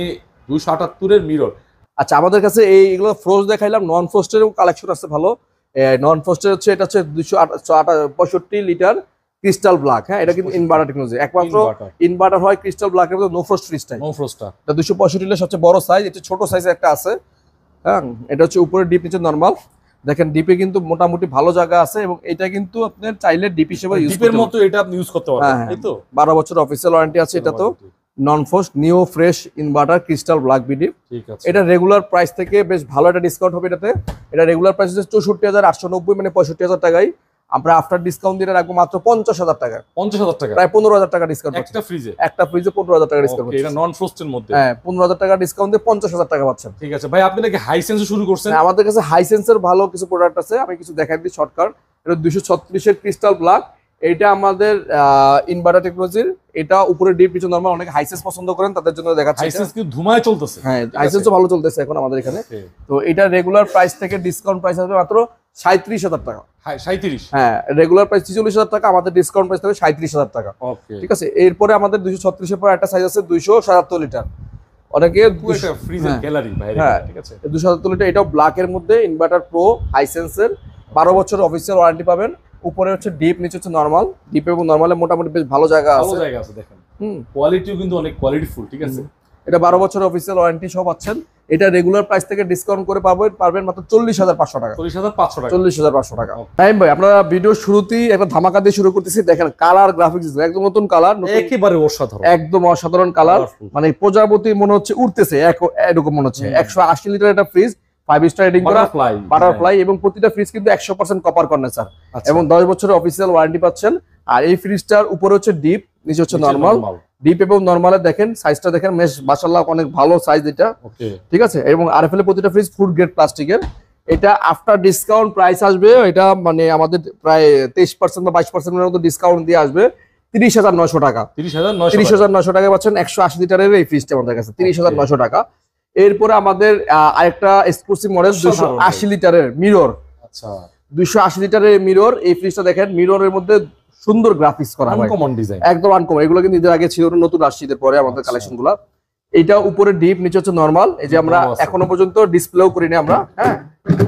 278 এর মিরর। আচ্ছা, আমাদের কাছে এইগুলো ফ্রোস্ট দেখাইলাম, নন ফ্রোস্টের কালেকশন আছে ভালো। নন ফ্রোস্টের হচ্ছে এটা হচ্ছে 265 লিটার ক্রিস্টাল ব্ল্যাক। হ্যাঁ, এটা কিন্তু ইনভার্টার টেকনোলজি, একমাত্র ইনভার্টার হয় ক্রিস্টাল ব্ল্যাকের মধ্যে নো ফ্রোস্ট ফ্রিজটাই। এটা 265 লিটার সবচেয়ে বড় সাইজ। এটা ছোট সাইজের একটা আছে। হ্যাঁ, এটা হচ্ছে উপরে ডিপ নিচে নরমাল। দেখেন ডিপে কিন্তু মোটামুটি ভালো জায়গা আছে, এবং এটা কিন্তু আপনি চাইলে ডিপ হিসেবে ডিপের মতো এটা আপনি ইউজ করতে পারবেন, তাই তো? 12 বছর অফিসিয়াল ওয়ারেন্টি আছে। এটা তো নন ফ্রোস্ট নিও fresh inverter crystal black BD. ঠিক আছে। এটা রেগুলার প্রাইস থেকে বেশ ভালো একটা ডিসকাউন্ট হবে এটাতে। এটা রেগুলার প্রাইস হচ্ছে 64,890, মানে 65,000 টাকায়। আমরা আফটার ডিসকাউন্ট দিয়ে রাখবো মাত্র 50,000 টাকা। 50,000 টাকা, প্রায় 15,000 টাকা ডিসকাউন্ট একটা ফ্রিজে। 15,000 টাকা ডিসকাউন্ট। এটা নন ফ্রোস্টের মধ্যে। হ্যাঁ, 15,000 টাকা ডিসকাউন্ট দিয়ে 50,000 টাকা পাচ্ছেন। ঠিক আছে ভাই, আপনি নাকি হাইসেন্সে শুরু করছেন? আমাদের কাছে হাইসেন্সের ভালো কিছু প্রোডাক্ট আছে, আমি কিছু দেখাই দিই শর্টকাট। এটা 236 এর ক্রিস্টাল ব্ল্যাক। এটা আমাদের ইনভার্টার টেকনোলজির। এটা উপরে ডিপ নিচে নরমাল। অনেক হাইসেন্স পছন্দ করেন তাদের জন্য দেখাচ্ছি। হাইসেন্স কি ধুমায় চলতেছে? হ্যাঁ, হাইসেন্সও ভালো চলতেছে এখন আমাদের এখানে। তো এটা রেগুলার প্রাইস থেকে ডিসকাউন্ট প্রাইস আসবে মাত্র 37,000 টাকা। 37? হ্যাঁ, রেগুলার প্রাইস 46,000 টাকা, আমাদের ডিসকাউন্ট প্রাইস থাকবে 37,000 টাকা। ঠিক আছে। এরপরে আমাদের 236 এর পর একটা সাইজ আছে 277 লিটার। অনেকে ফ্রিজের গ্যালারি বাইরে। হ্যাঁ, ঠিক আছে। 277 লিটার, এটাও ব্ল্যাক এর মধ্যে ইনভার্টার প্রো হাইসেন্সের। 12 বছর অফিসিয়াল ওয়ারেন্টি পাবেন। উপরে হচ্ছে ডিপ, নিচে হচ্ছে নরমাল। ডিপ এবং নরমালে মোটামুটি বেশ ভালো জায়গা আছে। দেখেন কোয়ালিটিও কিন্তু অনেক কোয়ালিটিফুল। ঠিক আছে। এটা 12 বছর অফিসিয়াল ওয়ারেন্টি সব পাচ্ছেন। এটা রেগুলার প্রাইস থেকে ডিসকাউন্ট করে পারবেন মাত্র 40,500 টাকা। 40,500 টাকা। টাইম ভাই, আপনারা ভিডিও শুরুতেই একটা ধামাকা দিয়ে শুরু করতেছি। দেখেন কালার গ্রাফিক্স একদম নতুন কালার, একেবারে অসাধারণ, একদম অসাধারণ কালার। মানে প্রজাপতি মনে হচ্ছে উঠতেছে, এরকম মনে হচ্ছে। 180 লিটার একটা ফ্রিজ, 5 স্টার রেটিং করা, বাটারফ্লাই, এবং প্রতিটা ফ্রিজ কিন্তু 100% কপার কন্ডেন্সার, এবং 10 বছরের অফিসিয়াল ওয়ারেন্টি পাচ্ছেন। আর এই ফ্রিজটার উপরে হচ্ছে ডিপ, নিচে হচ্ছে নরমাল। ডিপ এবং নরমালে দেখেন সাইজটা দেখেন, বেশ মাশাআল্লাহ অনেক ভালো সাইজ এটা। ঠিক আছে। এবং আরএফএল এর প্রতিটা ফ্রিজ ফুড গ্রেড প্লাস্টিকের। এটা আফটার ডিসকাউন্ট প্রাইস আসবে, এটা মানে আমাদের প্রায় 23% বা 22% এর মতো ডিসকাউন্ট দিয়ে আসবে 30,900 টাকা। 30,900 টাকা পাচ্ছেন 180 লিটারের এই ফ্রিজটা আমাদের কাছে, 30,900 টাকা। এরপরে আমাদের আরেকটা এক্সক্লুসিভ মডেল 280 লিটারের মিরর। আচ্ছা, 280 লিটারের মিরর। এই ফ্রিজটা দেখেন, মিররের মধ্যে সুন্দর গ্রাফিক্স করা হয়, আনকমন ডিজাইন, একদম আনকমন। এগুলো কিন্তু ঈদের আগে ছিল না, নতুন আসছে ঈদের পরে আমাদের কালেকশন গুলা। এটা উপরে ডিপ, নিচে হচ্ছে নরমাল। এই যে আমরা এখনো পর্যন্ত ডিসপ্লেও করিনি আমরা, হ্যাঁ,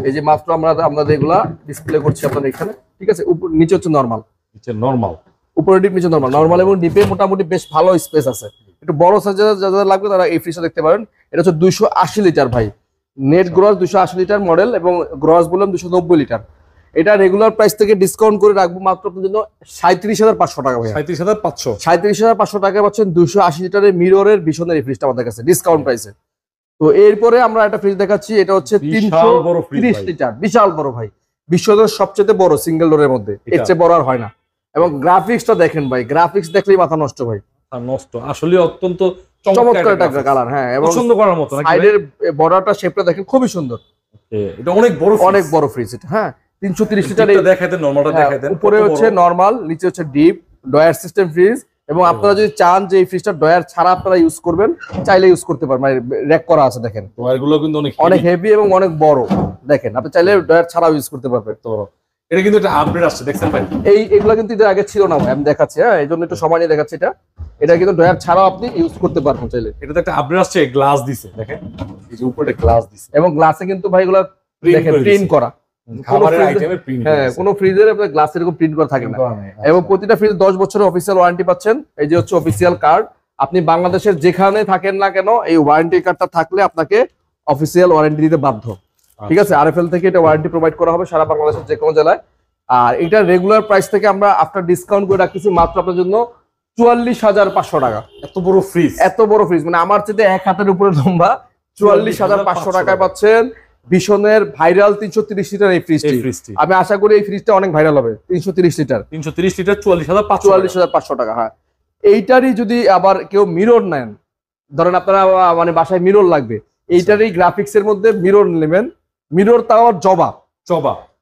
এই যে মাত্র আমরা আপনাদের এগুলা ডিসপ্লে করছি আপনাদের এখানে, ঠিক আছে। নিচে হচ্ছে নরমাল, নিচে নরমাল, উপরে ডিপ, নিচে নরমাল। নরমাল এবং ডিপে মোটামুটি বেশ ভালো স্পেস আছে। একটু বড় সাইজের যাদের লাগবে তারা এই ফ্রিজটা দেখতে পারেন। এটা হচ্ছে 280 লিটার ভাই, নেট গ্রস 280 লিটার মডেল এবং গ্রস বললাম 290 লিটার। এটা রেগুলার প্রাইস থেকে ডিসকাউন্ট করে রাখবো মাত্র আপনার জন্য 37,500 টাকা ভাই। 37,500, 37,500 টাকা পাচ্ছেন 280 লিটারের মিররের ভীষণের এই ফ্রিজটা আমাদের কাছে ডিসকাউন্ট প্রাইসে। তো এরপরে আমরা একটা ফ্রিজ দেখাচ্ছি, এটা হচ্ছে 330 লিটার, বিশাল বড় ভাই, বিশ্বের সবচেয়ে বড় সিঙ্গেল ডোরের মধ্যে, এর চেয়ে বড় আর হয় না। এবং গ্রাফিক্সটা দেখেন ভাই, গ্রাফিক্স দেখলেই মাথা নষ্ট ভাই, নষ্ট আসলে অত্যন্ত চমৎকার একটা কালার, হ্যাঁ, এবং পছন্দ করার মতো। সাইডের বর্ডারটা শেপটা দেখেন খুবই সুন্দর, এটা অনেক বড়, অনেক বড় ফ্রিজ এটা, হ্যাঁ। 330 লিটার দেখাইতে, নরমালটা দেখাইতে। উপরে হচ্ছে নরমাল, নিচে হচ্ছে ডিপ, ডয়ার সিস্টেম ফ্রিজ। এবং আপনারা যদি চান যে এই ফ্রিজটা ডয়ার ছাড়া আপনারা ইউজ করবেন, চাইলে ইউজ করতে পারবেন, মানে র্যাক করা আছে দেখেন, ডয়ারগুলো কিন্তু অনেক হেভি এবং অনেক বড় দেখেন, আপনি চাইলে ডয়ার ছাড়াও ইউজ করতে পারবেন। এটা কিন্তু একটা আপডেট আসছে, দেখছেন ভাই? এগুলো কিন্তু এর আগে ছিল না ভাই, আমি দেখাচ্ছি, হ্যাঁ, এই জন্য একটু সময় নিয়ে দেখাচ্ছি। এটা কিন্তু ডয়ার ছাড়াও আপনি ইউজ করতে পারবেন চাইলে। এটাতে একটা আপডেট আসছে, গ্লাস দিছে, দেখেন এই যে উপরে গ্লাস দিছে, এবং গ্লাসে কিন্তু ভাই এগুলো দেখেন প্রিন্ট করা, খাবারের আইটেমে প্রিন্ট, হ্যাঁ, কোনো ফ্রিজের আপনার গ্লাস এরকম প্রিন্ট করা থাকে না। এবং প্রতিটা ফ্রিজ 10 বছরের অফিসিয়াল ওয়ারেন্টি পাচ্ছেন। এই যে হচ্ছে অফিসিয়াল কার্ড, আপনি বাংলাদেশের যেখানে থাকেন না কেন এই ওয়ারেন্টি কার্ডটা থাকলে আপনাকে অফিসিয়াল ওয়ারেন্টি দিতে বাধ্য, ঠিক আছে। আরএফএল থেকে এটা ওয়ারেন্টি প্রোভাইড করা হবে সারা বাংলাদেশের যে কোনো জেলায়। আর এটা রেগুলার প্রাইস থেকে আমরা আফটার ডিসকাউন্ট করে রাখতেছি মাত্র আপনার জন্য 44,500 টাকা। এত বড় ফ্রিজ, এত বড় ফ্রিজ, মানে আমার চেয়ে এক হাতের উপরে লম্বা, 44,500 টাকায় পাচ্ছেন ভীষণের ভাইরাল 330 লিটার এই ফ্রিজটি। আমি আশা করি এই ফ্রিজটা অনেক ভাইরাল হবে। 330 লিটার 44,500 টাকা, হ্যাঁ। এইটারই যদি আবার কেউ মিরর নেন, ধরেন আপনারা মানে বাসায় মিরর লাগবে, এইটারই গ্রাফিক্স এর মধ্যে মিরর নেবেন, মিরর তাও জবা,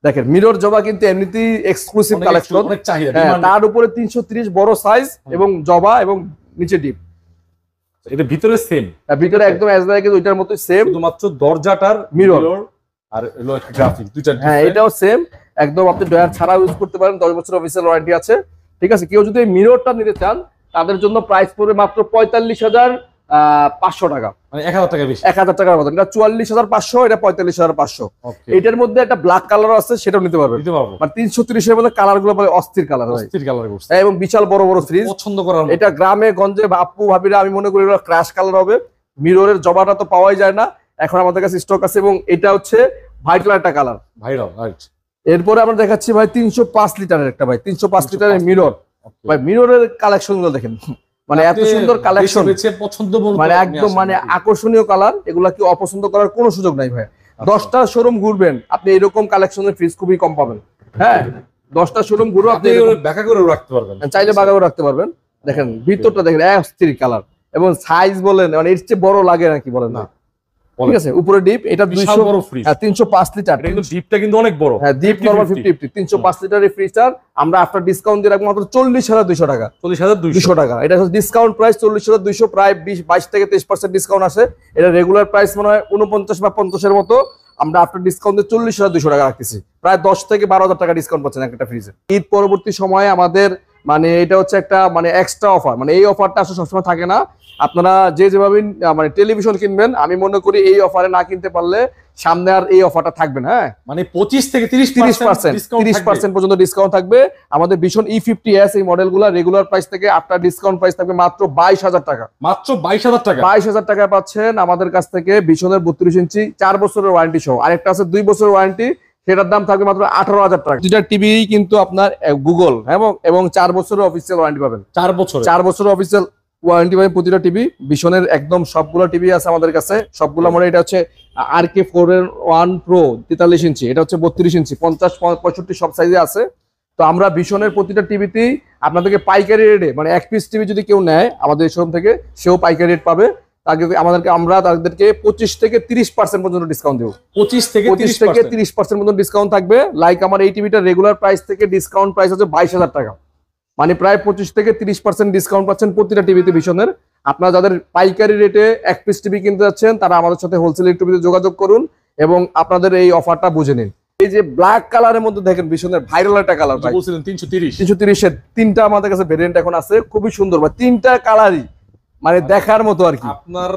দেখেন মিরর জবা কিন্তু এমনিতেই এক্সক্লুসিভ কালেকশন, তার উপরে 330 বড় সাইজ এবং জবা এবং নিচে ডিপ। এটা ভিতরে সেম, ভিতরে একদম অ্যাজ লাইক ওইটার মতই সেম, শুধুমাত্র দরজাটার মিরর আর গ্রাফিক্স দুইটা, হ্যাঁ, এটাও সেম একদম। আপনি ডয়ার ছাড়া ইউজ করতে পারেন, 10 বছর অফিসিয়াল ওয়ারেন্টি আছে, ঠিক আছে। কেউ যদি এই মিররটা নিতে চান তাদের জন্য প্রাইস পড়বে মাত্র 45,500 টাকা, মানে 1,000 টাকা বেশি, 1,000 টাকার মতো। এটা 44,500, এটা 45,500। এটার মধ্যে একটা ব্ল্যাক কালার আছে, সেটাও নিতে পারবেন, মানে 330 এর মধ্যে কালার গুলো বলে অস্থির কালার, এবং বিশাল বড় বড় ফ্রিজ, পছন্দ করার। এটা গ্রামে গঞ্জে আপু ভাবিরা আমি মনে করি ক্র্যাশ কালার হবে। মিররের জবাটা তো পাওয়াই যায় না, এখন আমাদের কাছে স্টক আছে, এবং এটা হচ্ছে ভাইরাল একটা কালার, ভাইরাল, রাইট। এরপরে আমরা দেখাচ্ছি ভাই 305 লিটারের একটা, ভাই 305 লিটারের মিরর। ভাই মিররের কালেকশন গুলো দেখেন, মানে এত সুন্দর কালেকশন, মানে একদম মানে আকর্ষণীয় কালার, এগুলা কি অপছন্দ করার কোনো সুযোগ নাই ভাই। 10টা শোরুম ঘুরবেন আপনি এরকম কালেকশনের ফ্রিজ খুবই কম পাবেন, হ্যাঁ। 10টা শোরুম ঘুরো আপনি ব্যাকা করে রাখতে পারবেন, চাইলে বাগা করে রাখতে পারবেন। দেখেন ভিতরটা দেখেন অস্থির কালার, এবং সাইজ বলেন মানে এর চেয়ে বড় লাগে নাকি বলেন না, ঠিক আছে। উপরে ডিপ, এটা 305 লিটার, কিন্তু ডিপটা কিন্তু অনেক বড়, হ্যাঁ, ডিপ নরমাল 50 305 লিটারের ফ্রিজটার আমরা আফটার ডিসকাউন্ট দিয়ে রাখবো মাত্র 40,200 টাকা, 40,200 টাকা। এটা হচ্ছে ডিসকাউন্ট প্রাইস 40,200, প্রায় 22 থেকে 23% ডিসকাউন্ট আছে। এটা রেগুলার প্রাইস মনে হয় 49 বা 50 এর মতো, আমরা আফটার ডিসকাউন্ট 40,200 টাকা রাখতেছি, প্রায় 10 থেকে 12,000 টাকা ডিসকাউন্ট পাচ্ছেন একটা ফ্রিজে। ঈদ পরবর্তী সময়ে আমাদের মানে এটা হচ্ছে একটা মানে এক্সট্রা অফার, মানে এই অফারটা আসলে সবসময় থাকে না। আপনারা যেভাবে মানে টেলিভিশন কিনবেন, আমি মনে করি এই অফারে না কিনতে পারলে সামনে আর এই অফারটা থাকবে না, হ্যাঁ, মানে 25 থেকে 30% পর্যন্ত ডিসকাউন্ট থাকবে। আমাদের ভীষণ E50s এই মডেলগুলো রেগুলার প্রাইস থেকে আফটার ডিসকাউন্ট প্রাইস থাকবে মাত্র 22,000 টাকা, মাত্র 22,000 টাকা, 22,000 টাকা পাচ্ছেন আমাদের কাছ থেকে ভীষণের 32 ইঞ্চি 4 বছরের ওয়ারেন্টি সহ। আরেকটা আছে 2 বছরের ওয়ারেন্টি, সেটার দাম থাকবে মাত্র 18,000 টাকা। দুইটা টিভি কিন্তু আপনার গুগল এবং 4 বছরের অফিসিয়াল ওয়ারেন্টি পাবেন, 4 বছরের অফিসিয়াল ওয়ারেন্টি পাবেন প্রতিটা টিভি। ভীষণের একদম সবগুলো টিভি আছে আমাদের কাছে, সবগুলো মডেল। এটা হচ্ছে RK401 Pro 43 ইঞ্চি, এটা হচ্ছে 32 ইঞ্চি, 50 65 সব সাইজে আছে। তো আমরা ভীষণের প্রতিটা টিভিতেই আপনাদেরকে পাইকারি রেটে, মানে এক পিস টিভি যদি কেউ নেয় আমাদের শোরুম থেকে, সেও পাইকারি রেট পাবে। আমরা তাদেরকে 25 থেকে 30% পর্যন্ত ডিসকাউন্ট দেবো, 25 থেকে 30% পর্যন্ত ডিসকাউন্ট থাকবে। লাইক আমার এই টিভিটা রেগুলার প্রাইস থেকে ডিসকাউন্ট প্রাইস হচ্ছে 22,000 টাকা, মানে প্রায় 25 থেকে 30% ডিসকাউন্ট পাচ্ছেন প্রতিটা টিভিতে ভীষণের। আপনারা যাদের পাইকারি রেটে এক পিস টিভি কিনতে যাচ্ছেন তারা আমাদের সাথে হোলসেল টিভিতে যোগাযোগ করুন এবং আপনাদের এই অফারটা বুঝে নিন। এই যে ব্ল্যাক কালারের মধ্যে দেখেন ভীষণের ভাইরাল একটা কালার ভাই, বলছিলেন 330 330 এর তিনটা আমাদের কাছে ভেরিয়েন্ট এখন আছে, খুবই সুন্দর ভাই, তিনটা কালারই মানে দেখার মতো আর কি। আপনার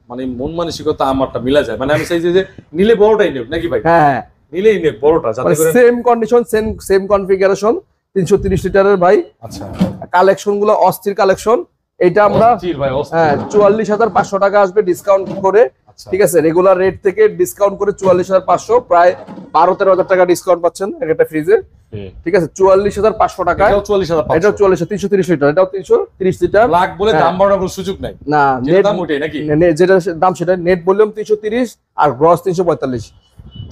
মানে মন মানসিকতা আমারটা মিলা যায়, মানে আমি চাই যে নিলে বড়টাই নেব নাকি ভাই? হ্যাঁ নিলেই নেব বড়টা, যাতে করে সেম কন্ডিশন সেম কনফিগারেশন 330 লিটারের ভাই। আচ্ছা কালেকশন গুলো অস্থির কালেকশন। এটা আমরা অস্থির ভাই, অস্থির। হ্যাঁ 44,500 টাকা আসবে ডিসকাউন্ট করে, আচ্ছা। ঠিক আছে? রেগুলার রেট থেকে ডিসকাউন্ট করে 44,500, প্রায় 12-13,000 টাকা ডিসকাউন্ট পাচ্ছেন একটা ফ্রিজে, ঠিক আছে? 44,500 টাকা। এটাও 40,500, এটাও 330 লিটার, এটাও 330 লিটার। লাখ বলে দাম বাড়ানোর কোনো সুযোগ নাই না, যেটা দাম ওইটাই নাকি? যেটা দাম সেটা নেট ভলিউম 330 আর গ্রস 345,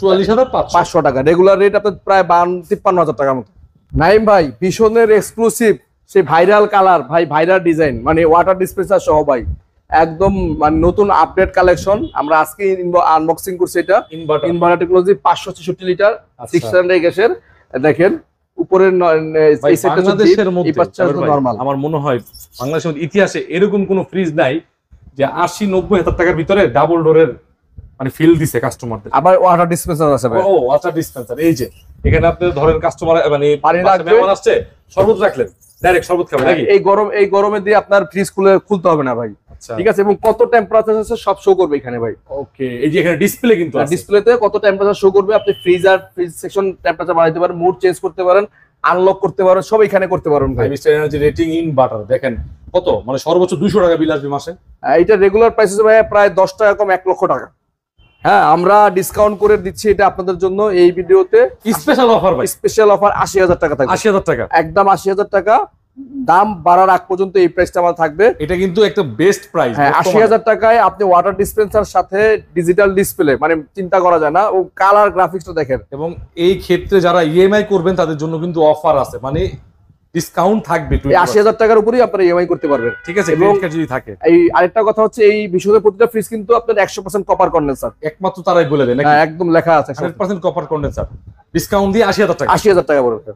44,500 টাকা। রেগুলার রেট আপনার প্রায় 52-53,000 টাকার মতো। নাইম ভাই ভীষণের এক্সক্লুসিভ সেই ভাইরাল কালার ভাই, ভাইরাল ডিজাইন, মানে ওয়াটার ডিসপেন্সার সহ ভাই, একদম মানে নতুন আপডেট কালেকশন। আমরা আজকে আনবক্সিং করছি। এটা ইনভার্টার টেকনোলজি 566 লিটার 600 গ্যাসের। দেখেন উপরের ভাই, বাংলাদেশের মধ্যে নরমাল। আমার মনে হয় বাংলাদেশের ইতিহাসে এরকম কোন ফ্রিজ নাই যে 80-90 হাজার টাকার ভিতরে ডাবল ডোরের মানে ফিল দিছে কাস্টমারদের। আবার ওয়াটার ডিসপেন্সার আছে ভাই। ও ওয়াটার ডিসপেন্সার, এই যে এখানে আপনি ধরেন কাস্টমার মানে পানি রাখবে, মেহমান আসছে, শরবত রাখলেন, ডাইরেক্ট শরবত খাবে নাকি? এই গরমে দিয়ে আপনার ফ্রিজ খুলতে হবে না ভাই, আচ্ছা ঠিক আছে? এবং কত টেম্পারেচার আছে সব শো করবে এখানে ভাই। ওকে, এই যে এখানে ডিসপ্লে কিন্তু আছে, ডিসপ্লেতে কত টেম্পারেচার শো করবে। আপনি ফ্রিজ সেকশন টেম্পারেচার বাড়াইতে পারেন, মুড চেঞ্জ করতে পারেন, আনলক করতে পারেন, সব এখানে করতে পারেন ভাই। মিস্টার এনার্জি রেটিং ইনভার্টার দেখেন কত, মানে সর্বোচ্চ 200 টাকা বিল আসবে মাসে। এটা রেগুলার প্রাইস ভাই প্রায় 10 টাকা কম, 1 লক্ষ টাকা। হ্যাঁ, আমরা ডিসকাউন্ট করে দিচ্ছি এটা আপনাদের জন্য এই ভিডিওতে। স্পেশাল অফার ভাই, স্পেশাল অফার 80,000 টাকা থাকবে। 80,000 টাকা, একদম 80,000 টাকা। দাম বাড়ার আগ পর্যন্ত এই প্রাইসটা আমার থাকবে। এটা কিন্তু একটা বেস্ট প্রাইস। হ্যাঁ, 80,000 টাকায় আপনি ওয়াটার ডিসপেন্সার সাথে ডিজিটাল ডিসপ্লে, মানে চিন্তা করা যায় না। ও কালার গ্রাফিক্সটা দেখেন। এবং এই ক্ষেত্রে যারা ইএমআই করবেন তাদের জন্য কিন্তু অফার আছে, মানে ডিসকাউন্ট থাকবে। এই 80,000 টাকার উপরেই আপনারা ইএমআই করতে পারবেন, ঠিক আছে? ক্রেডিট কার্ড যদি থাকে। এই আরেকটা কথা হচ্ছে এই বিষয়ে প্রতিটা ফ্রিজ কিন্তু আপনার 100% কপার কন্ডেন্সার, একমাত্র তারাই বলে দেয় নাকি? একদম লেখা আছে 100% কপার কন্ডেন্সার। ডিসকাউন্ট দিয়ে 80,000 টাকা। 80,000 টাকা পড়বে।